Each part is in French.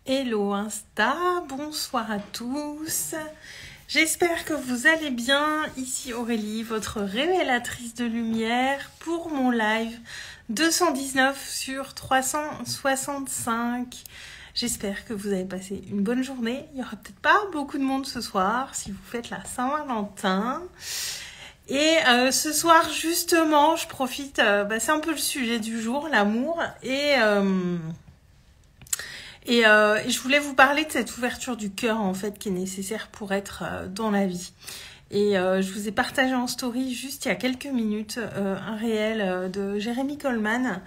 Hello Insta, bonsoir à tous. J'espère que vous allez bien. Ici Aurélie, votre révélatrice de lumière pour mon live 219 sur 365. J'espère que vous avez passé une bonne journée. Il n'y aura peut-être pas beaucoup de monde ce soir si vous faites la Saint-Valentin. Et ce soir justement, je profite, c'est un peu le sujet du jour, l'amour, et je voulais vous parler de cette ouverture du cœur en fait qui est nécessaire pour être dans la vie. Et je vous ai partagé en story juste il y a quelques minutes un réel de Jeremy Coleman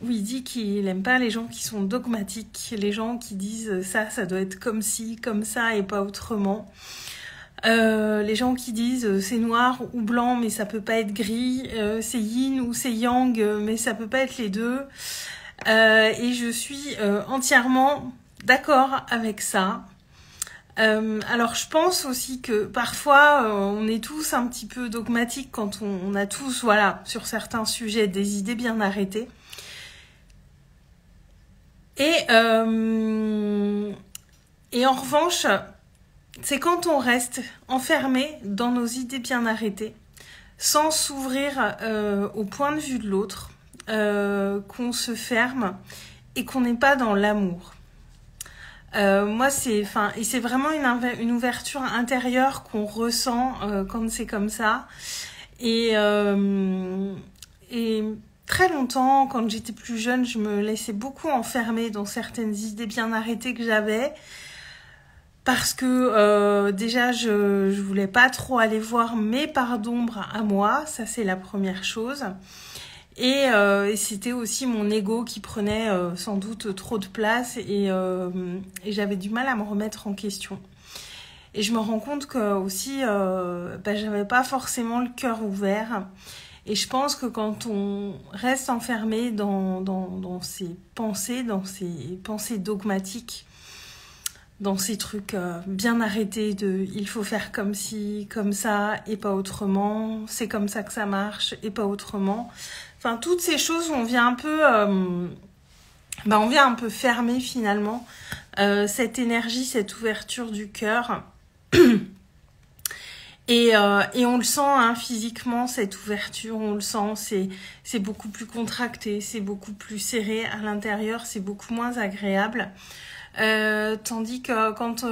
où il dit qu'il n'aime pas les gens qui sont dogmatiques, les gens qui disent ça doit être comme ci, comme ça et pas autrement. Les gens qui disent c'est noir ou blanc mais ça peut pas être gris, c'est yin ou c'est yang mais ça peut pas être les deux. Et je suis entièrement d'accord avec ça. Alors je pense aussi que parfois on est tous un petit peu dogmatiques quand on a tous, voilà, sur certains sujets des idées bien arrêtées. Et en revanche, c'est quand on reste enfermé dans nos idées bien arrêtées, sans s'ouvrir au point de vue de l'autre, qu'on se ferme et qu'on n'est pas dans l'amour. Moi, c'est vraiment une ouverture intérieure qu'on ressent quand c'est comme ça. Et très longtemps, quand j'étais plus jeune, je me laissais beaucoup enfermer dans certaines idées bien arrêtées que j'avais. Parce que déjà, je voulais pas trop aller voir mes parts d'ombre à moi. Ça, c'est la première chose. Et c'était aussi mon ego qui prenait sans doute trop de place et j'avais du mal à me remettre en question. Et je me rends compte que aussi, j'avais pas forcément le cœur ouvert. Et je pense que quand on reste enfermé dans ses pensées dogmatiques, dans ces trucs bien arrêtés de il faut faire comme ci, comme ça et pas autrement, c'est comme ça que ça marche et pas autrement. Enfin, toutes ces choses où on vient un peu, fermer finalement cette énergie, cette ouverture du cœur. Et on le sent hein, physiquement, cette ouverture, on le sent, c'est beaucoup plus contracté, c'est beaucoup plus serré à l'intérieur, c'est beaucoup moins agréable. Tandis que quand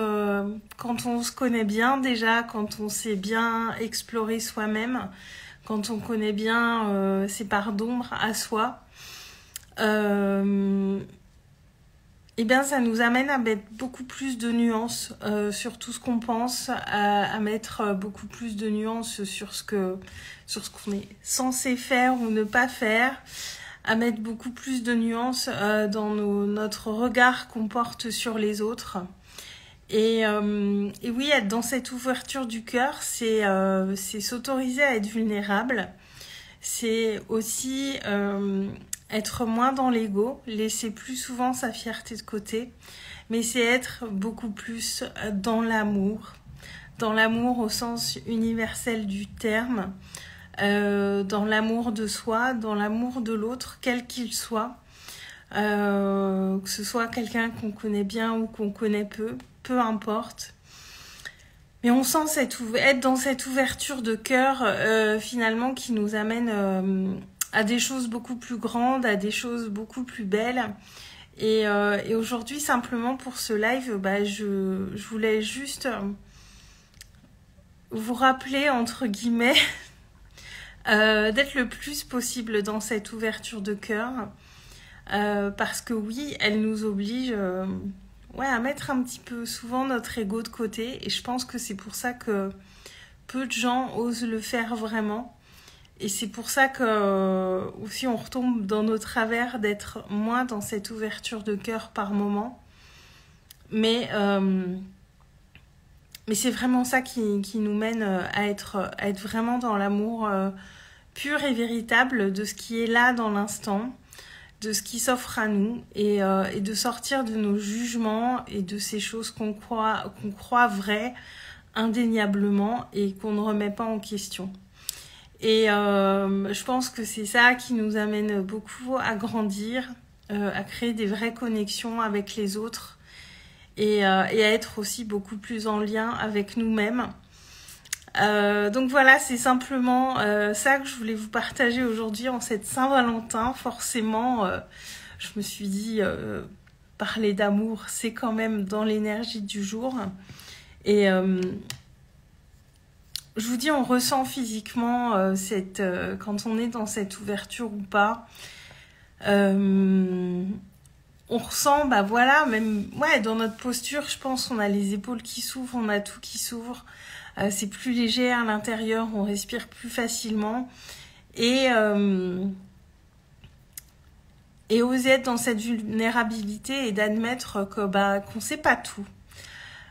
on se connaît bien déjà, quand on sait bien explorer soi-même, quand on connaît bien ses parts d'ombre à soi, eh bien ça nous amène à mettre beaucoup plus de nuances sur tout ce qu'on pense, à mettre beaucoup plus de nuances sur ce qu'on est censé faire ou ne pas faire, à mettre beaucoup plus de nuances dans notre regard qu'on porte sur les autres. Et oui, être dans cette ouverture du cœur, c'est s'autoriser à être vulnérable. C'est aussi être moins dans l'ego, laisser plus souvent sa fierté de côté. Mais c'est être beaucoup plus dans l'amour au sens universel du terme. Dans l'amour de soi, dans l'amour de l'autre, quel qu'il soit, que ce soit quelqu'un qu'on connaît bien ou qu'on connaît peu importe. Mais on sent être dans cette ouverture de cœur finalement qui nous amène à des choses beaucoup plus grandes, à des choses beaucoup plus belles. Et aujourd'hui, simplement pour ce live, je voulais juste vous rappeler, entre guillemets, d'être le plus possible dans cette ouverture de cœur parce que oui, elle nous oblige à mettre un petit peu souvent notre ego de côté et je pense que c'est pour ça que peu de gens osent le faire vraiment et c'est pour ça que aussi on retombe dans nos travers d'être moins dans cette ouverture de cœur par moment mais c'est vraiment ça qui nous mène à être vraiment dans l'amour pur et véritable de ce qui est là dans l'instant, de ce qui s'offre à nous et de sortir de nos jugements et de ces choses qu'on croit vraies indéniablement et qu'on ne remet pas en question. Et je pense que c'est ça qui nous amène beaucoup à grandir, à créer des vraies connexions avec les autres et à être aussi beaucoup plus en lien avec nous-mêmes. Donc voilà, c'est simplement ça que je voulais vous partager aujourd'hui en cette Saint-Valentin. Forcément, je me suis dit, parler d'amour, c'est quand même dans l'énergie du jour. Et je vous dis, on ressent physiquement quand on est dans cette ouverture ou pas. On ressent, bah voilà, même dans notre posture, je pense, on a les épaules qui s'ouvrent, on a tout qui s'ouvre. C'est plus léger à l'intérieur, on respire plus facilement. Et oser être dans cette vulnérabilité et d'admettre que qu'on sait pas tout.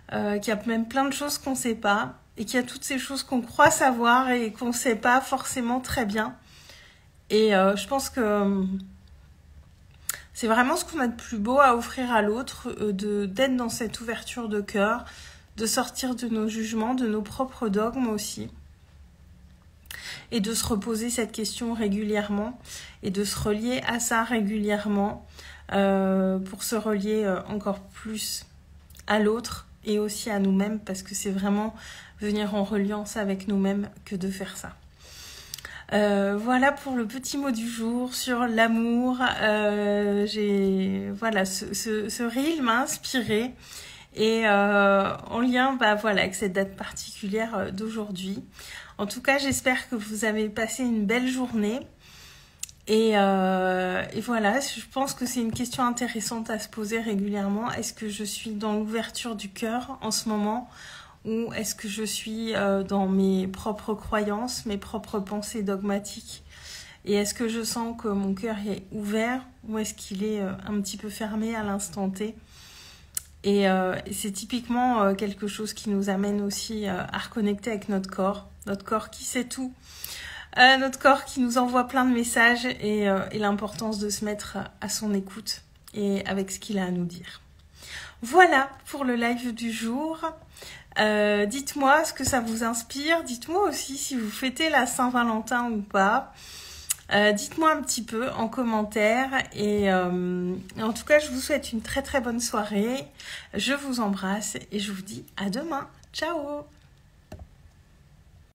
Qu'il y a même plein de choses qu'on sait pas. Et qu'il y a toutes ces choses qu'on croit savoir et qu'on sait pas forcément très bien. Et je pense que c'est vraiment ce qu'on a de plus beau à offrir à l'autre, d'être dans cette ouverture de cœur, de sortir de nos jugements, de nos propres dogmes aussi, et de se reposer cette question régulièrement, et de se relier à ça régulièrement, pour se relier encore plus à l'autre, et aussi à nous-mêmes, parce que c'est vraiment venir en reliance avec nous-mêmes que de faire ça. Voilà pour le petit mot du jour sur l'amour. Voilà, ce reel m'a inspiré et en lien avec cette date particulière d'aujourd'hui. En tout cas, j'espère que vous avez passé une belle journée. Et voilà, je pense que c'est une question intéressante à se poser régulièrement. Est-ce que je suis dans l'ouverture du cœur en ce moment ? Ou est-ce que je suis dans mes propres croyances, mes propres pensées dogmatiques? Et est-ce que je sens que mon cœur est ouvert ou est-ce qu'il est un petit peu fermé à l'instant T? Et c'est typiquement quelque chose qui nous amène aussi à reconnecter avec notre corps qui sait tout, notre corps qui nous envoie plein de messages et l'importance de se mettre à son écoute et avec ce qu'il a à nous dire. Voilà pour le live du jour. Dites-moi ce que ça vous inspire. Dites-moi aussi si vous fêtez la Saint-Valentin ou pas. Dites-moi un petit peu en commentaire. Et en tout cas, je vous souhaite une très très bonne soirée. Je vous embrasse et je vous dis à demain. Ciao!